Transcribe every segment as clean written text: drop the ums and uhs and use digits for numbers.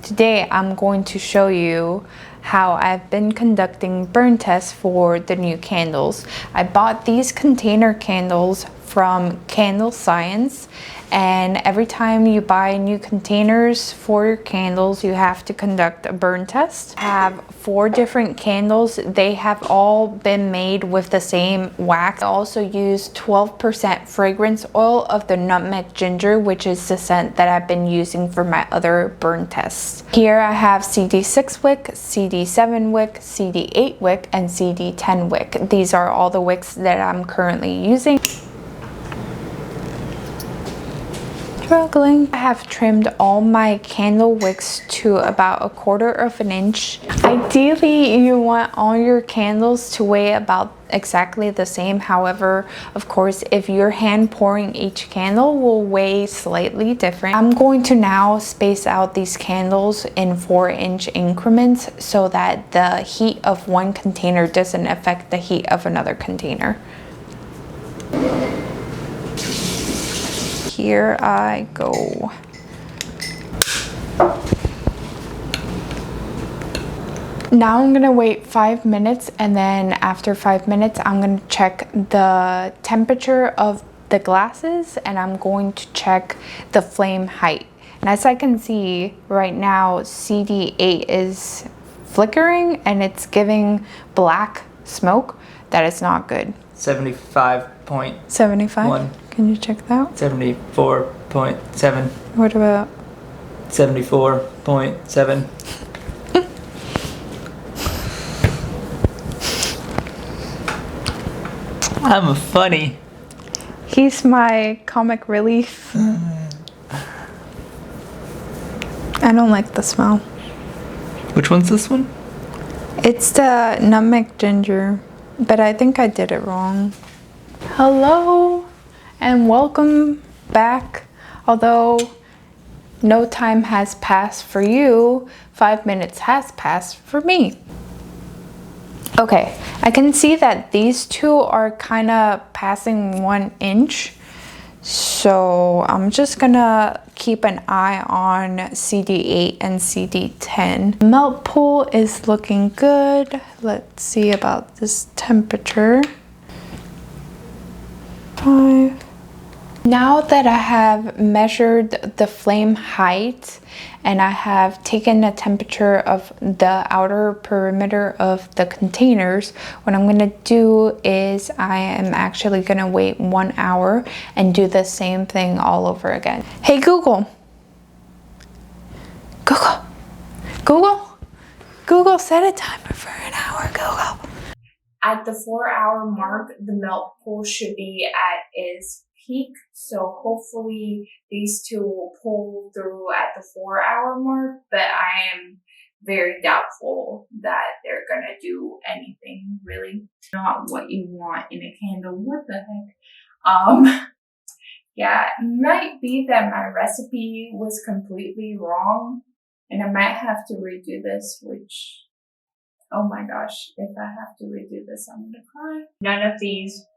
Today I'm going to show you how I've been conducting burn tests for the new candles. I bought these container candles from Candle Science, and every time you buy new containers for your candles you have to conduct a burn test. I have 4 different candles. They have all been made with the same wax. I also use 12% fragrance oil of the nutmeg ginger, which is the scent that I've been using for my other burn tests. Here I have CD6 wick, CD7 wick, CD8 wick, and CD10 wick. These are all the wicks that I'm currently using. I have trimmed all my candle wicks to about 1/4 of an inch. Ideally, you want all your candles to weigh about exactly the same. However, of course, if you're hand pouring, each candle will weigh slightly different. I'm going to now space out these candles in 4-inch increments so that the heat of one container doesn't affect the heat of another container. Here I go. Now I'm gonna wait 5 minutes, and then after 5 minutes I'm gonna check the temperature of the glasses, and I'm going to check the flame height. And as I can see right now, CD8 is flickering and it's giving black smoke. That is not good. 75.1. Can you check that out? 74.7. What about 74.7. I'm funny. He's my comic relief. I don't like the smell. Which one's this one? It's the nutmeg ginger, but I think I did it wrong. Hello and welcome back. Although no time has passed for you, 5 minutes has passed for me. Okay, I can see that these two are kind of passing 1 inch. So I'm just gonna keep an eye on CD8 and CD10. Melt pool is looking good. Let's see about this temperature. 5. Now that I have measured the flame height and I have taken the temperature of the outer perimeter of the containers, what I'm gonna do is I am actually gonna wait 1 hour and do the same thing all over again. Hey Google. Google, set a timer for an hour, Google. At the 4-hour mark, the melt pool should be at its peak, so hopefully these two will pull through at the 4-hour mark, but I am very doubtful that they're gonna do anything really. Not what you want in a candle. What the heck? Yeah, it might be that my recipe was completely wrong and I might have to redo this, which, oh my gosh, if I have to redo this, I'm gonna cry. None of these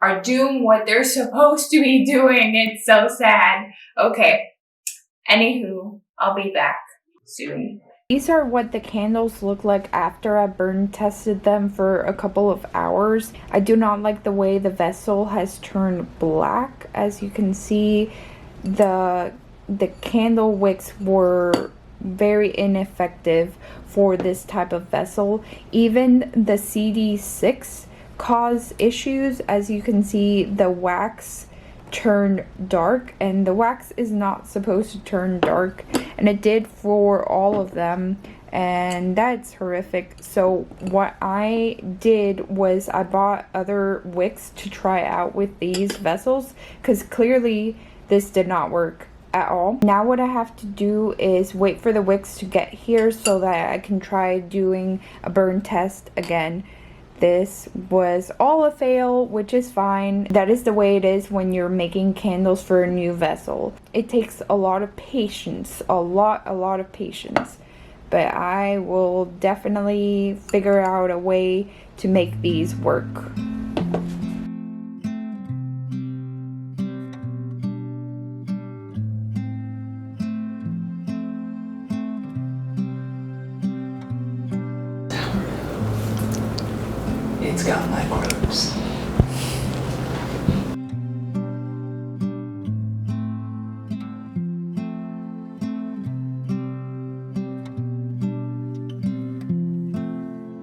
are doing what they're supposed to be doing. It's so sad. Okay, anywho, I'll be back soon. These are what the candles look like after I burn tested them for a couple of hours. I do not like the way the vessel has turned black. As you can see, the candle wicks were very ineffective for this type of vessel. Even the CD6 cause issues. As you can see, the wax turned dark, and the wax is not supposed to turn dark, and it did for all of them, and that's horrific. So what I did was I bought other wicks to try out with these vessels, because clearly this did not work at all. Now what I have to do is wait for the wicks to get here so that I can try doing a burn test again. This was all a fail, which is fine. That is the way it is when you're making candles for a new vessel. It takes a lot of patience, a lot of patience. But I will definitely figure out a way to make these work. It's got microbes.